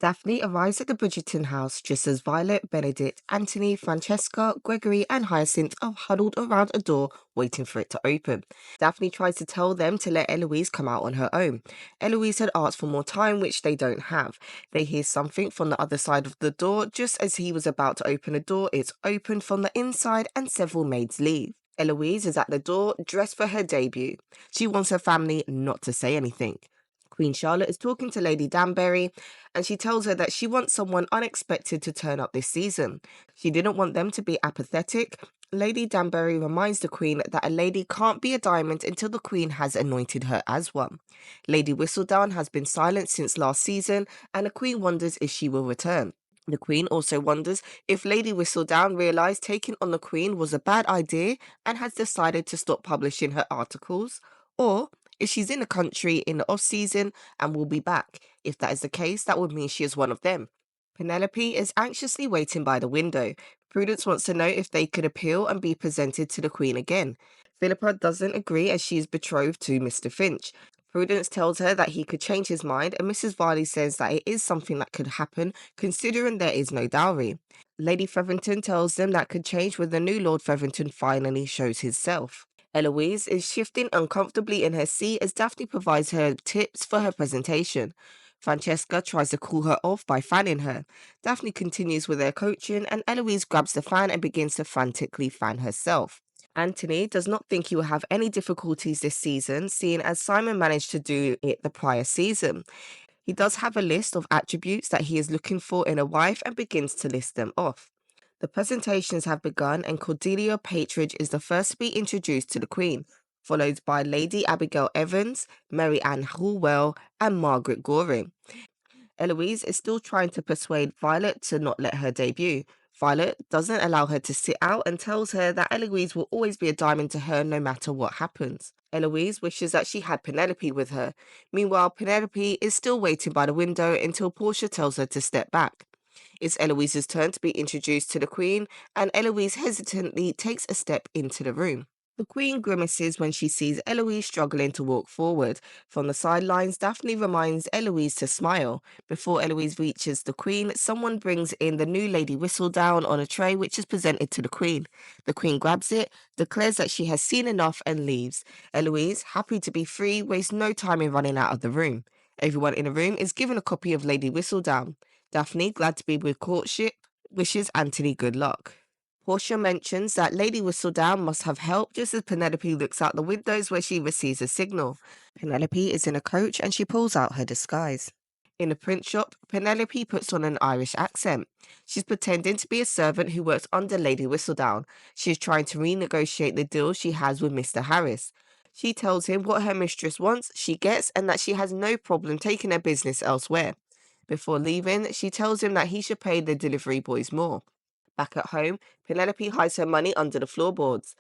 Daphne arrives at the Bridgerton house just as Violet, Benedict, Anthony, Francesca, Gregory, and Hyacinth are huddled around a door waiting for it to open. Daphne tries to tell them to let Eloise come out on her own. Eloise had asked for more time, which they don't have. They hear something from the other side of the door. Just as he was about to open the door, it's opened from the inside and several maids leave. Eloise is at the door, dressed for her debut. She wants her family not to say anything. Queen Charlotte is talking to Lady Danbury, and she tells her that she wants someone unexpected to turn up this season. She didn't want them to be apathetic. Lady Danbury reminds the Queen that a lady can't be a diamond until the Queen has anointed her as one. Lady Whistledown has been silent since last season, and the Queen wonders if she will return. The Queen also wonders if Lady Whistledown realised taking on the Queen was a bad idea and has decided to stop publishing her articles, or if she's in the country in the off-season and will be back. If that is the case, that would mean she is one of them. Penelope is anxiously waiting by the window. Prudence wants to know if they could appeal and be presented to the Queen again. Philippa doesn't agree as she is betrothed to Mr. Finch. Prudence tells her that he could change his mind, and Mrs. Varley says that it is something that could happen considering there is no dowry. Lady Featherington tells them that could change when the new Lord Featherington finally shows himself. Eloise is shifting uncomfortably in her seat as Daphne provides her tips for her presentation. Francesca tries to cool her off by fanning her. Daphne continues with her coaching, and Eloise grabs the fan and begins to frantically fan herself. Anthony does not think he will have any difficulties this season, seeing as Simon managed to do it the prior season. He does have a list of attributes that he is looking for in a wife and begins to list them off. The presentations have begun, and Cordelia Patridge is the first to be introduced to the Queen, followed by Lady Abigail Evans, Mary Ann Hallwell, and Margaret Goring. Eloise is still trying to persuade Violet to not let her debut. Violet doesn't allow her to sit out and tells her that Eloise will always be a diamond to her no matter what happens. Eloise wishes that she had Penelope with her. Meanwhile, Penelope is still waiting by the window until Portia tells her to step back. It's Eloise's turn to be introduced to the Queen, and Eloise hesitantly takes a step into the room. The Queen grimaces when she sees Eloise struggling to walk forward. From the sidelines, Daphne reminds Eloise to smile. Before Eloise reaches the Queen, someone brings in the new Lady Whistledown on a tray which is presented to the Queen. The Queen grabs it, declares that she has seen enough and leaves. Eloise, happy to be free, wastes no time in running out of the room. Everyone in the room is given a copy of Lady Whistledown. Daphne, glad to be with courtship, wishes Anthony good luck. Portia mentions that Lady Whistledown must have help just as Penelope looks out the windows where she receives a signal. Penelope is in a coach and she pulls out her disguise. In the print shop, Penelope puts on an Irish accent. She's pretending to be a servant who works under Lady Whistledown. She is trying to renegotiate the deal she has with Mr. Harris. She tells him what her mistress wants, she gets, and that she has no problem taking her business elsewhere. Before leaving, she tells him that he should pay the delivery boys more. Back at home, Penelope hides her money under the floorboards.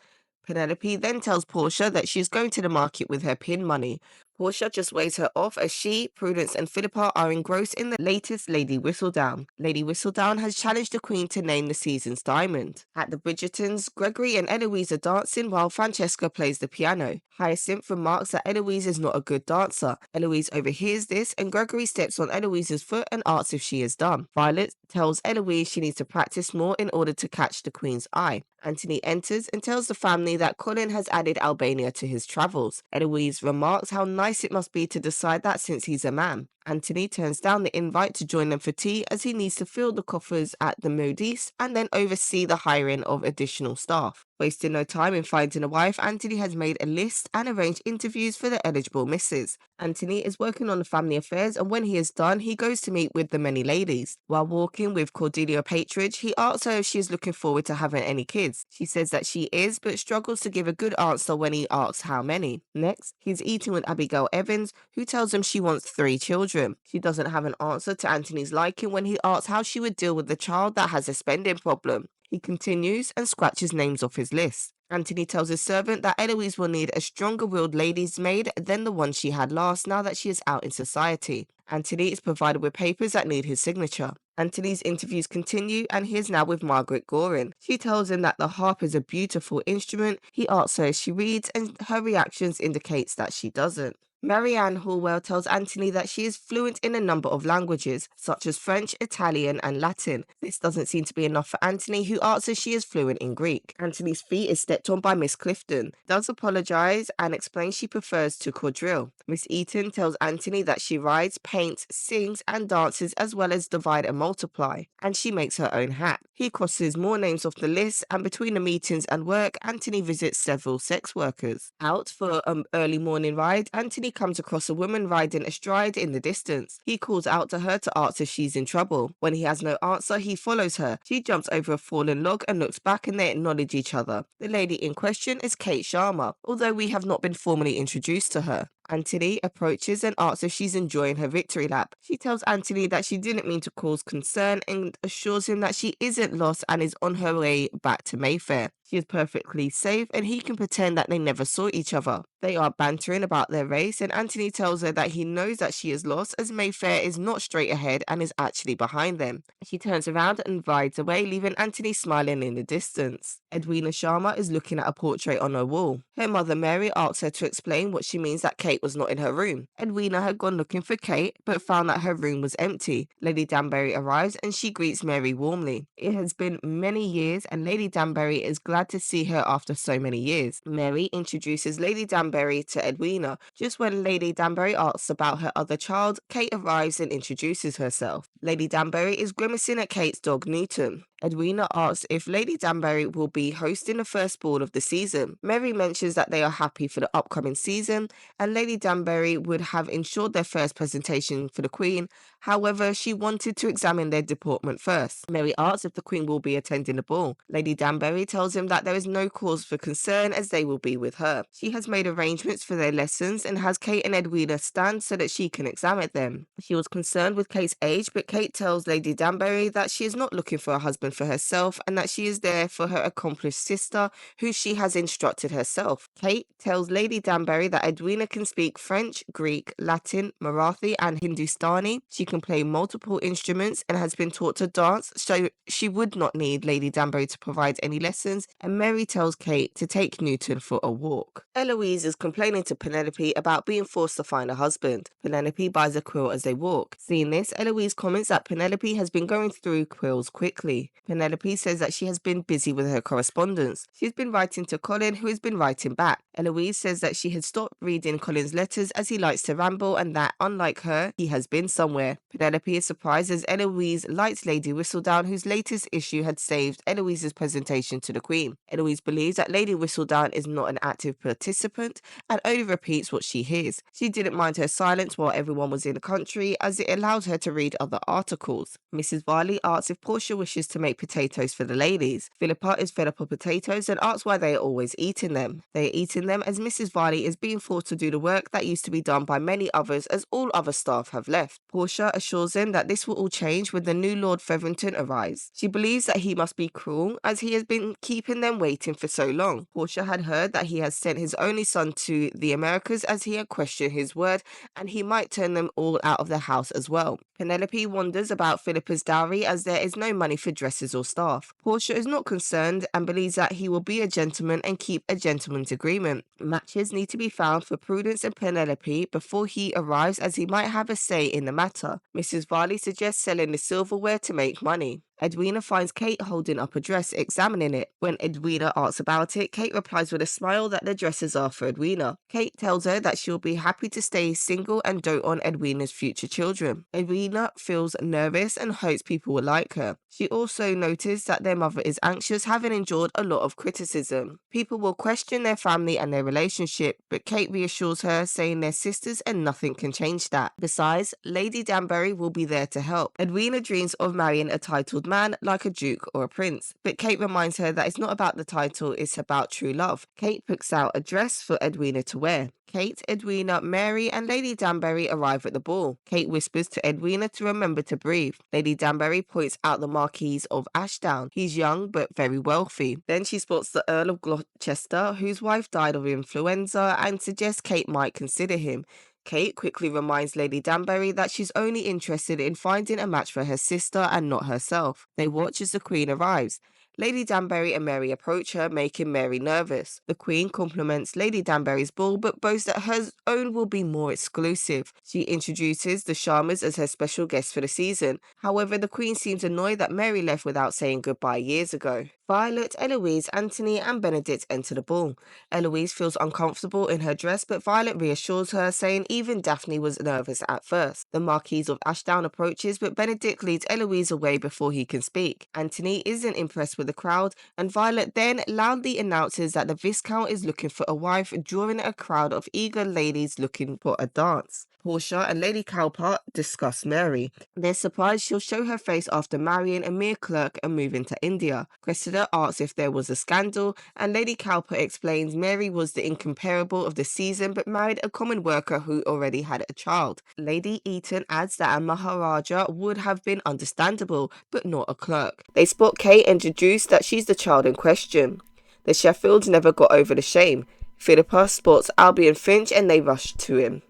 Penelope then tells Portia that she's going to the market with her pin money. Portia just waves her off as she, Prudence, and Philippa are engrossed in the latest Lady Whistledown. Lady Whistledown has challenged the Queen to name the season's diamond. At the Bridgertons, Gregory and Eloise are dancing while Francesca plays the piano. Hyacinth remarks that Eloise is not a good dancer. Eloise overhears this, and Gregory steps on Eloise's foot and asks if she is done. Violet tells Eloise she needs to practice more in order to catch the Queen's eye. Anthony enters and tells the family that Colin has added Albania to his travels. Eloise remarks how nice it must be to decide that since he's a man. Anthony turns down the invite to join them for tea as he needs to fill the coffers at the Modiste and then oversee the hiring of additional staff. Wasting no time in finding a wife, Anthony has made a list and arranged interviews for the eligible misses. Anthony is working on the family affairs, and when he is done, he goes to meet with the many ladies. While walking with Cordelia Patridge, he asks her if she is looking forward to having any kids. She says that she is, but struggles to give a good answer when he asks how many. Next, he's eating with Abigail Evans, who tells him she wants 3 children. She doesn't have an answer to Anthony's liking when he asks how she would deal with the child that has a spending problem. He continues and scratches names off his list. Anthony tells his servant that Eloise will need a stronger-willed lady's maid than the one she had last now that she is out in society. Anthony is provided with papers that need his signature. Anthony's interviews continue, and he is now with Margaret Goring. She tells him that the harp is a beautiful instrument. He asks her if she reads, and her reactions indicates that she doesn't. Marianne Hallwell tells Anthony that she is fluent in a number of languages, such as French, Italian, and Latin. This doesn't seem to be enough for Anthony, who answers she is fluent in Greek. Anthony's feet is stepped on by Miss Clifton, does apologise, and explains she prefers to quadrille. Miss Eaton tells Anthony that she rides, paints, sings, and dances, as well as divide and multiply, and she makes her own hat. He crosses more names off the list, and between the meetings and work, Anthony visits several sex workers. Out for an early morning ride, Anthony comes across a woman riding astride in the distance. He calls out to her to ask if she's in trouble. When he has no answer, he follows her. She jumps over a fallen log and looks back, and they acknowledge each other. The lady in question is Kate Sharma, although we have not been formally introduced to her. Anthony approaches and asks if she's enjoying her victory lap. She tells Anthony that she didn't mean to cause concern and assures him that she isn't lost and is on her way back to Mayfair. She is perfectly safe and he can pretend that they never saw each other. They are bantering about their race, and Anthony tells her that he knows that she is lost as Mayfair is not straight ahead and is actually behind them. She turns around and rides away, leaving Anthony smiling in the distance. Edwina Sharma is looking at a portrait on her wall. Her mother Mary asks her to explain what she means that Kate was not in her room. Edwina had gone looking for Kate but found that her room was empty. Lady Danbury arrives and she greets Mary warmly. It has been many years and Lady Danbury is glad to see her after so many years. Mary introduces Lady Danbury to Edwina. Just when Lady Danbury asks about her other child, Kate arrives and introduces herself. Lady Danbury is grimacing at Kate's dog Newton. Edwina asks if Lady Danbury will be hosting the first ball of the season. Mary mentions that they are happy for the upcoming season and Lady Danbury would have ensured their first presentation for the Queen. However, she wanted to examine their deportment first. Mary asks if the Queen will be attending the ball. Lady Danbury tells him that there is no cause for concern as they will be with her. She has made arrangements for their lessons and has Kate and Edwina stand so that she can examine them. She was concerned with Kate's age, but Kate tells Lady Danbury that she is not looking for a husband for herself and that she is there for her accomplished sister, who she has instructed herself. Kate tells Lady Danbury that Edwina can speak French, Greek, Latin, Marathi, and Hindustani. She can play multiple instruments and has been taught to dance, so she would not need Lady Danbury to provide any lessons, and Mary tells Kate to take Newton for a walk. Eloise is complaining to Penelope about being forced to find a husband. Penelope buys a quill as they walk. Seeing this, Eloise comments that Penelope has been going through quills quickly. Penelope says that she has been busy with her correspondence. She's been writing to Colin, who has been writing back. Eloise says that she had stopped reading Colin's letters as he likes to ramble and that, unlike her, he has been somewhere. Penelope is surprised as Eloise likes Lady Whistledown, whose latest issue had saved Eloise's presentation to the Queen. Eloise believes that Lady Whistledown is not an active participant and only repeats what she hears. She didn't mind her silence while everyone was in the country as it allowed her to read other articles. Mrs. Varley asks if Portia wishes to make potatoes for the ladies. Philippa is fed up of potatoes and asks why they are always eating them. They are eating them as Mrs. Varley is being forced to do the work that used to be done by many others as all other staff have left. Portia assures them that this will all change when the new Lord Featherington arrives. She believes that he must be cruel as he has been keeping them waiting for so long. Portia had heard that he has sent his only son to the Americas as he had questioned his word and he might turn them all out of the house as well. Penelope wonders about Philippa's dowry as there is no money for dresses or staff. Portia is not concerned and believes that he will be a gentleman and keep a gentleman's agreement. Matches need to be found for Prudence and Penelope before he arrives as he might have a say in the matter. Mrs. Varley suggests selling the silverware to make money. Edwina finds Kate holding up a dress, examining it. When Edwina asks about it, Kate replies with a smile that the dresses are for Edwina. Kate tells her that she'll be happy to stay single and dote on Edwina's future children. Edwina feels nervous and hopes people will like her. She also noticed that their mother is anxious, having endured a lot of criticism. People will question their family and their relationship, but Kate reassures her, saying they're sisters and nothing can change that. Besides, Lady Danbury will be there to help. Edwina dreams of marrying a titled man like a duke or a prince, but Kate reminds her that it's not about the title, it's about true love. Kate picks out a dress for Edwina to wear. Kate, Edwina, Mary, and Lady Danbury arrive at the ball. Kate whispers to Edwina to remember to breathe. Lady Danbury points out the Marquis of Ashdown. He's young but very wealthy. Then she spots the Earl of Gloucester, whose wife died of influenza, and suggests Kate might consider him. Kate quickly reminds Lady Danbury that she's only interested in finding a match for her sister and not herself. They watch as the Queen arrives. Lady Danbury and Mary approach her, making Mary nervous. The Queen compliments Lady Danbury's ball, but boasts that her own will be more exclusive. She introduces the Sharmas as her special guests for the season. However, the Queen seems annoyed that Mary left without saying goodbye years ago. Violet, Eloise, Anthony, and Benedict enter the ball. Eloise feels uncomfortable in her dress, but Violet reassures her, saying even Daphne was nervous at first. The Marquise of Ashdown approaches, but Benedict leads Eloise away before he can speak. Anthony isn't impressed with the crowd, and Violet then loudly announces that the viscount is looking for a wife, drawing a crowd of eager ladies looking for a dance. Portia and Lady Cowpart discuss Mary. They're surprised she'll show her face after marrying a mere clerk and moving to India. Cressida asks if there was a scandal, and Lady Cowpart explains Mary was the incomparable of the season but married a common worker who already had a child. Lady Eaton adds that a Maharaja would have been understandable, but not a clerk. They spot Kate and deduce that she's the child in question. The Sheffields never got over the shame. Philippa spots Albion Finch and they rush to him.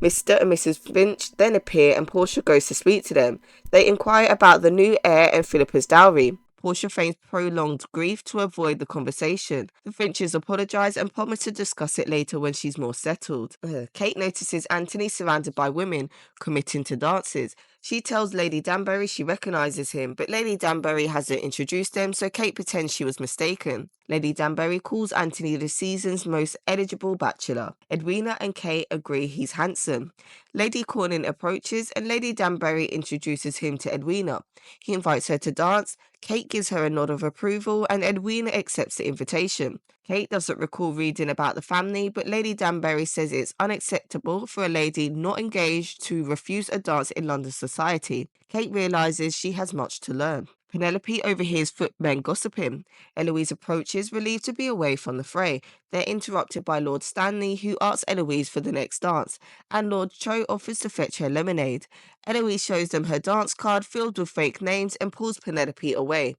Mr. and Mrs. Finch then appear and Portia goes to speak to them. They inquire about the new heir and Philippa's dowry. Portia feigns prolonged grief to avoid the conversation. The Finches apologise and promise to discuss it later when she's more settled. Kate notices Anthony surrounded by women, committing to dances. She tells Lady Danbury she recognises him, but Lady Danbury hasn't introduced them, so Kate pretends she was mistaken. Lady Danbury calls Anthony the season's most eligible bachelor. Edwina and Kate agree he's handsome. Lady Cornyn approaches and Lady Danbury introduces him to Edwina. He invites her to dance. Kate gives her a nod of approval and Edwina accepts the invitation. Kate doesn't recall reading about the family, but Lady Danbury says it's unacceptable for a lady not engaged to refuse a dance in London society. Kate realises she has much to learn. Penelope overhears footmen gossiping. Eloise approaches, relieved to be away from the fray. They're interrupted by Lord Stanley, who asks Eloise for the next dance, and Lord Cho offers to fetch her lemonade. Eloise shows them her dance card filled with fake names and pulls Penelope away.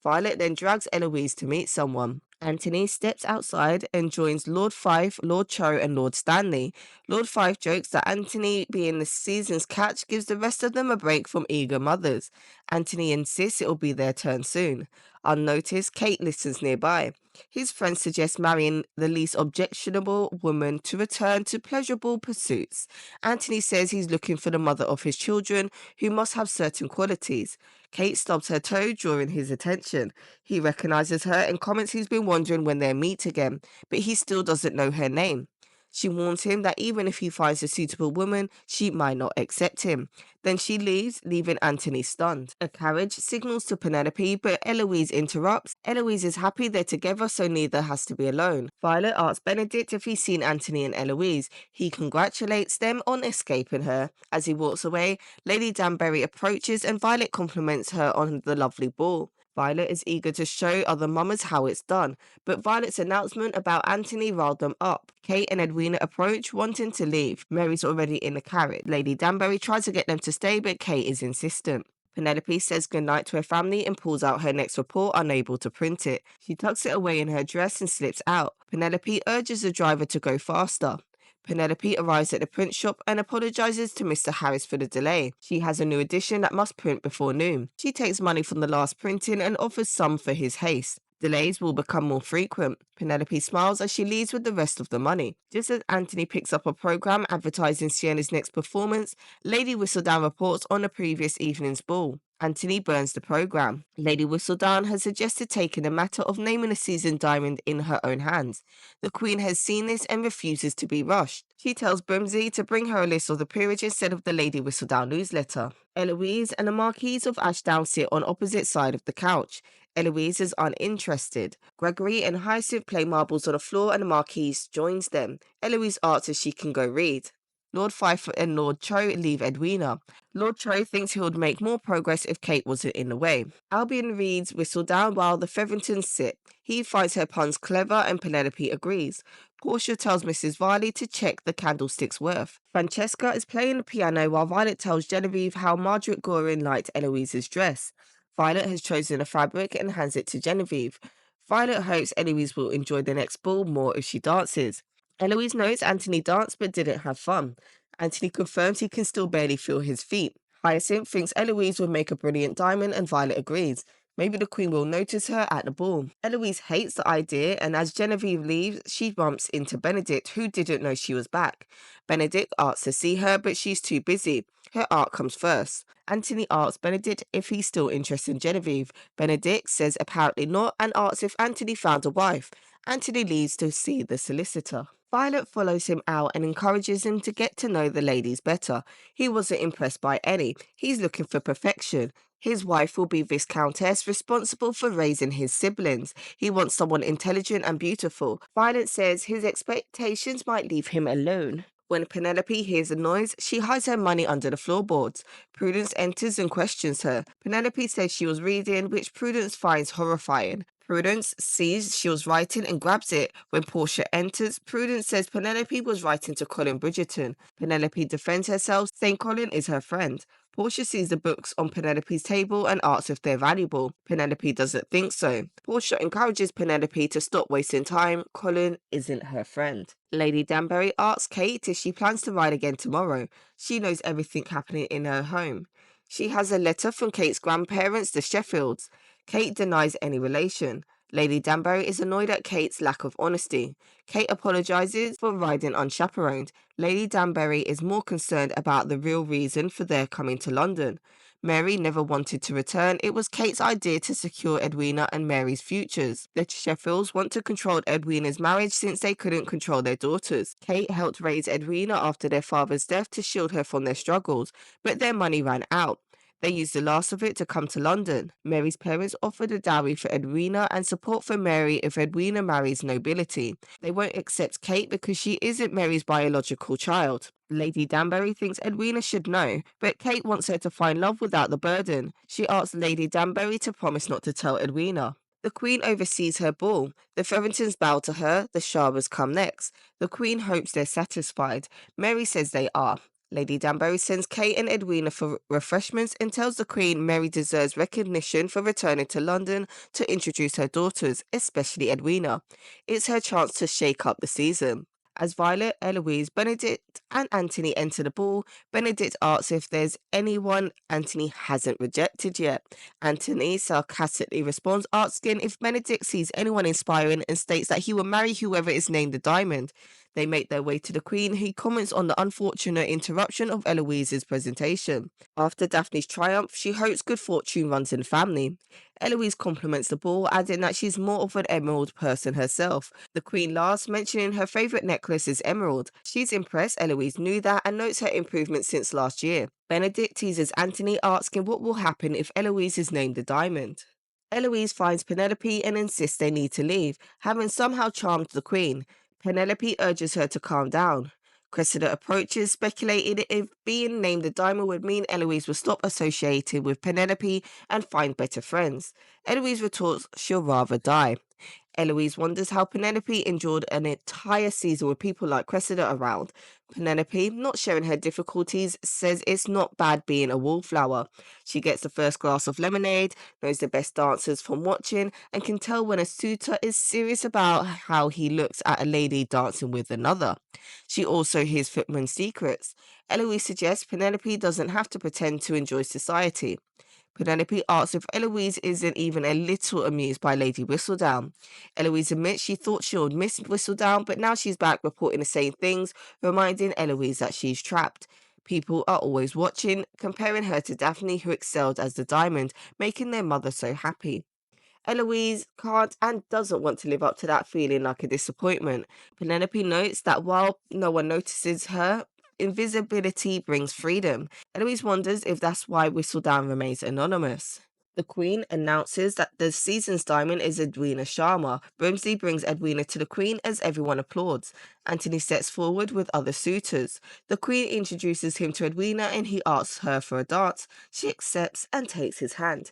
Violet then drags Eloise to meet someone. Anthony steps outside and joins Lord Fife, Lord Cho and Lord Stanley. Lord Fife jokes that Anthony being the season's catch gives the rest of them a break from eager mothers. Anthony insists it'll be their turn soon. Unnoticed, Kate listens nearby. His friends suggest marrying the least objectionable woman to return to pleasurable pursuits. Anthony says he's looking for the mother of his children, who must have certain qualities. Kate stubs her toe, drawing his attention. He recognises her and comments he's been wondering when they'll meet again, but he still doesn't know her name. She warns him that even if he finds a suitable woman, she might not accept him. Then she leaves, leaving Anthony stunned. A carriage signals to Penelope, but Eloise interrupts. Eloise is happy they're together, so neither has to be alone. Violet asks Benedict if he's seen Anthony and Eloise. He congratulates them on escaping her. As he walks away, Lady Danbury approaches and Violet compliments her on the lovely ball. Violet is eager to show other mamas how it's done, but Violet's announcement about Anthony riled them up. Kate and Edwina approach, wanting to leave. Mary's already in the carriage. Lady Danbury tries to get them to stay, but Kate is insistent. Penelope says goodnight to her family and pulls out her next report, unable to print it. She tucks it away in her dress and slips out. Penelope urges the driver to go faster. Penelope arrives at the print shop and apologises to Mr. Harris for the delay. She has a new edition that must print before noon. She takes money from the last printing and offers some for his haste. Delays will become more frequent. Penelope smiles as she leaves with the rest of the money. Just as Anthony picks up a programme advertising Sienna's next performance, Lady Whistledown reports on the previous evening's ball. Anthony burns the programme. Lady Whistledown has suggested taking the matter of naming a season diamond in her own hands. The Queen has seen this and refuses to be rushed. She tells Brimsey to bring her a list of the peerage instead of the Lady Whistledown newsletter. Eloise and the Marquise of Ashdown sit on opposite sides of the couch. Eloise is uninterested. Gregory and Hyacinth play marbles on the floor and the Marquise joins them. Eloise asks if she can go read. Lord Fife and Lord Cho leave Edwina. Lord Cho thinks he would make more progress if Kate wasn't in the way. Albion reads Whistledown while the Featheringtons sit. He finds her puns clever and Penelope agrees. Portia tells Mrs. Varley to check the candlestick's worth. Francesca is playing the piano while Violet tells Genevieve how Margaret Goring liked Eloise's dress. Violet has chosen a fabric and hands it to Genevieve. Violet hopes Eloise will enjoy the next ball more if she dances. Eloise knows Anthony danced but didn't have fun. Anthony confirms he can still barely feel his feet. Hyacinth thinks Eloise would make a brilliant diamond and Violet agrees. Maybe the Queen will notice her at the ball. Eloise hates the idea, and as Genevieve leaves, she bumps into Benedict, who didn't know she was back. Benedict asks to see her, but she's too busy. Her art comes first. Anthony asks Benedict if he's still interested in Genevieve. Benedict says apparently not and asks if Anthony found a wife. Anthony leaves to see the solicitor. Violet follows him out and encourages him to get to know the ladies better. He wasn't impressed by any. He's looking for perfection. His wife will be viscountess, responsible for raising his siblings. He wants someone intelligent and beautiful. Violet says his expectations might leave him alone. When Penelope hears a noise, she hides her money under the floorboards. Prudence enters and questions her. Penelope says she was reading, which Prudence finds horrifying. Prudence sees she was writing and grabs it. When Portia enters, Prudence says Penelope was writing to Colin Bridgerton. Penelope defends herself, saying Colin is her friend. Portia sees the books on Penelope's table and asks if they're valuable. Penelope doesn't think so. Portia encourages Penelope to stop wasting time. Colin isn't her friend. Lady Danbury asks Kate if she plans to ride again tomorrow. She knows everything happening in her home. She has a letter from Kate's grandparents, the Sheffields. Kate denies any relation. Lady Danbury is annoyed at Kate's lack of honesty. Kate apologizes for riding unchaperoned. Lady Danbury is more concerned about the real reason for their coming to London. Mary never wanted to return. It was Kate's idea to secure Edwina and Mary's futures. The Sheffields want to control Edwina's marriage since they couldn't control their daughters. Kate helped raise Edwina after their father's death to shield her from their struggles, but their money ran out. They used the last of it to come to London. Mary's parents offered a dowry for Edwina and support for Mary if Edwina marries nobility. They won't accept Kate because she isn't Mary's biological child. Lady Danbury thinks Edwina should know, but Kate wants her to find love without the burden. She asks Lady Danbury to promise not to tell Edwina. The Queen oversees her ball. The Featheringtons bow to her. The Sharmas come next. The Queen hopes they're satisfied. Mary says they are. Lady Danbury sends Kate and Edwina for refreshments and tells the Queen Mary deserves recognition for returning to London to introduce her daughters, especially Edwina. It's her chance to shake up the season. As Violet, Eloise, Benedict and Anthony enter the ball, Benedict asks if there's anyone Anthony hasn't rejected yet. Anthony sarcastically responds, asking if Benedict sees anyone inspiring and states that he will marry whoever is named the Diamond. They make their way to the Queen, who comments on the unfortunate interruption of Eloise's presentation. After Daphne's triumph, she hopes good fortune runs in the family. Eloise compliments the ball, adding that she's more of an emerald person herself. The Queen laughs, mentioning her favourite necklace is emerald. She's impressed Eloise knew that and notes her improvement since last year. Benedict teases Anthony, asking what will happen if Eloise is named the Diamond. Eloise finds Penelope and insists they need to leave, having somehow charmed the Queen. Penelope urges her to calm down. Cressida approaches, speculating if being named the Diamond would mean Eloise will stop associating with Penelope and find better friends. Eloise retorts she'll rather die. Eloise wonders how Penelope endured an entire season with people like Cressida around. Penelope, not sharing her difficulties, says it's not bad being a wallflower. She gets the first glass of lemonade, knows the best dancers from watching, and can tell when a suitor is serious about how he looks at a lady dancing with another. She also hears footmen's secrets. Eloise suggests Penelope doesn't have to pretend to enjoy society. Penelope asks if Eloise isn't even a little amused by Lady Whistledown. Eloise admits she thought she would miss Whistledown, but now she's back reporting the same things, reminding Eloise that she's trapped. People are always watching, comparing her to Daphne, who excelled as the Diamond, making their mother so happy. Eloise can't and doesn't want to live up to that feeling like a disappointment. Penelope notes that while no one notices her, invisibility brings freedom. Eloise wonders if that's why Whistledown remains anonymous. The Queen announces that the season's Diamond is Edwina Sharma. Brimsley brings Edwina to the Queen as everyone applauds. Anthony steps forward with other suitors. The Queen introduces him to Edwina and he asks her for a dance. She accepts and takes his hand.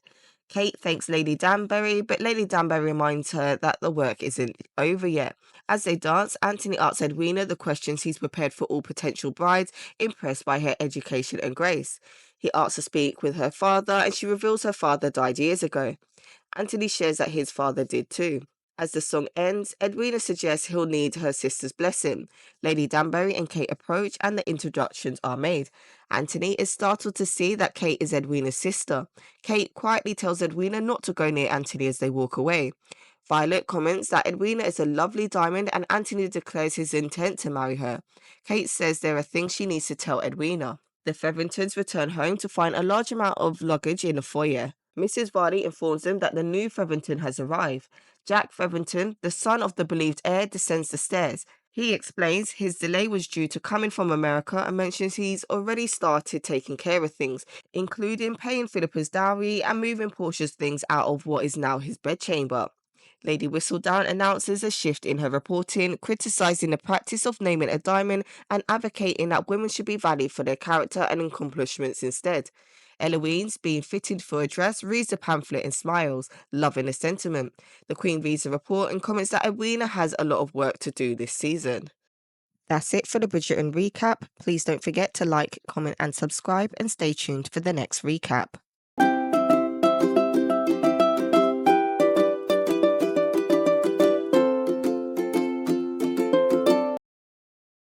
Kate thanks Lady Danbury, but Lady Danbury reminds her that the work isn't over yet. As they dance, Anthony asks Edwina the questions he's prepared for all potential brides, impressed by her education and grace. He asks to speak with her father, and she reveals her father died years ago. Anthony shares that his father did too. As the song ends, Edwina suggests he'll need her sister's blessing. Lady Danbury and Kate approach and the introductions are made. Anthony is startled to see that Kate is Edwina's sister. Kate quietly tells Edwina not to go near Anthony as they walk away. Violet comments that Edwina is a lovely diamond and Anthony declares his intent to marry her. Kate says there are things she needs to tell Edwina. The Featheringtons return home to find a large amount of luggage in the foyer. Mrs. Varley informs them that the new Featherington has arrived. Jack Featherington, the son of the believed heir, descends the stairs. He explains his delay was due to coming from America and mentions he's already started taking care of things, including paying Philippa's dowry and moving Portia's things out of what is now his bedchamber. Lady Whistledown announces a shift in her reporting, criticising the practice of naming a diamond and advocating that women should be valued for their character and accomplishments instead. Eloise, being fitted for a dress, reads the pamphlet and smiles, loving the sentiment. The Queen reads the report and comments that Edwina has a lot of work to do this season. That's it for the Bridgerton recap. Please don't forget to like, comment and subscribe and stay tuned for the next recap.